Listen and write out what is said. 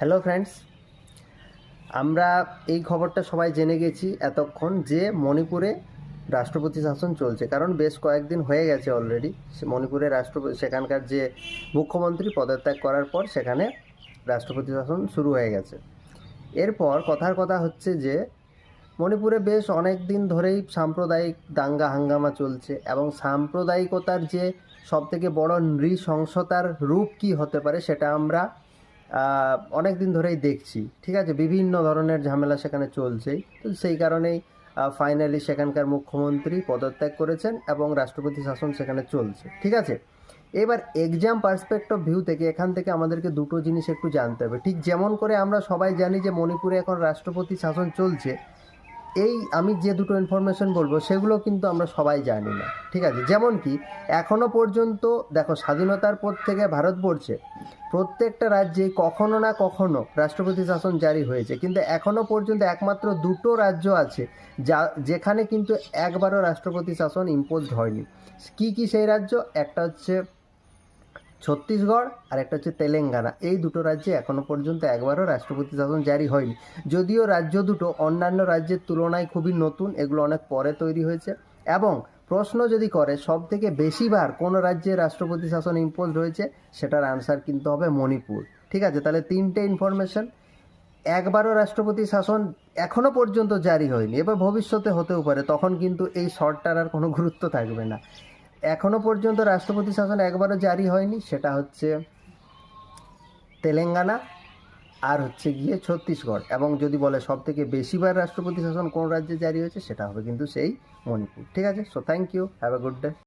Hello friends, আমরা এই খবরটা সবাই জেনে গেছি এতক্ষণ যে মণিপুরে রাষ্ট্রপতি শাসন চলছে, কারণ বেশ কয়েকদিন হয়ে গেছে অলরেডি। মণিপুরে সেখানকার যে মুখ্যমন্ত্রী পদত্যাগ করার পর সেখানে রাষ্ট্রপতি শাসন শুরু হয়ে গেছে। এরপর কথার কথা হচ্ছে যে মণিপুরে বেশ অনেক দিন ধরেই সাম্প্রদায়িক দাঙ্গা হাঙ্গামা চলছে, এবং সাম্প্রদায়িকতার যে সবথেকে বড় নৃশংসতার রূপ কী হতে পারে সেটা আমরা অনেক দিন ধরেই দেখছি। ঠিক আছে, বিভিন্ন ধরনের ঝামেলা সেখানে চলছেই, তো সেই কারণেই ফাইনালি সেখানকার মুখ্যমন্ত্রী পদত্যাগ করেছেন এবং রাষ্ট্রপতি শাসন সেখানে চলছে। ঠিক আছে, এবার এক্সাম পার্সপেক্ট অফ ভিউ থেকে এখান থেকে আমাদেরকে দুটো জিনিস একটু জানতে হবে। ঠিক যেমন করে আমরা সবাই জানি যে মণিপুরে এখন রাষ্ট্রপতি শাসন চলছে, এই আমি যে দুটো ইনফরমেশন বলবো সেগুলো কিন্তু আমরা সবাই জানি না। ঠিক আছে, যেমন কি এখনো পর্যন্ত দেখো, স্বাধীনতার পর থেকে ভারতবর্ষে প্রত্যেকটা রাজ্যে কখনো না কখনো রাষ্ট্রপতি শাসন জারি হয়েছে, কিন্তু এখনো পর্যন্ত একমাত্র দুটো রাজ্য আছে যেখানে কিন্তু একবারও রাষ্ট্রপতি শাসন ইম্পোজড হয়নি। কি কি সেই রাজ্য? একটা হচ্ছে ছত্তিশগড় আর একটা হচ্ছে তেলেঙ্গানা। এই দুটো রাজ্যে এখনও পর্যন্ত একবারও রাষ্ট্রপতি শাসন জারি হয়নি। যদিও রাজ্য দুটো অন্যান্য রাজ্যের তুলনায় খুবই নতুন, এগুলো অনেক পরে তৈরি হয়েছে। এবং প্রশ্ন যদি করে সব থেকে বেশিবার কোন রাজ্যে রাষ্ট্রপতি শাসন ইম্পোজড হয়েছে, সেটার আনসার কিন্তু হবে মণিপুর। ঠিক আছে, তাহলে তিনটে ইনফরমেশন। একবারও রাষ্ট্রপতি শাসন এখনও পর্যন্ত জারি হয়নি, এবার ভবিষ্যতে হতেও পারে, তখন কিন্তু এই শর্টটার আর কোনো গুরুত্ব থাকবে না। এখনও পর্যন্ত রাষ্ট্রপতি শাসন একবারও জারি হয়নি, সেটা হচ্ছে তেলেঙ্গানা আর হচ্ছে গিয়ে ছত্তিশগড়। এবং যদি বলে সব থেকে বেশিবার রাষ্ট্রপতি শাসন কোন রাজ্যে জারি হয়েছে, সেটা হবে কিন্তু সেই মণিপুর। ঠিক আছে, so thank you, have a good day.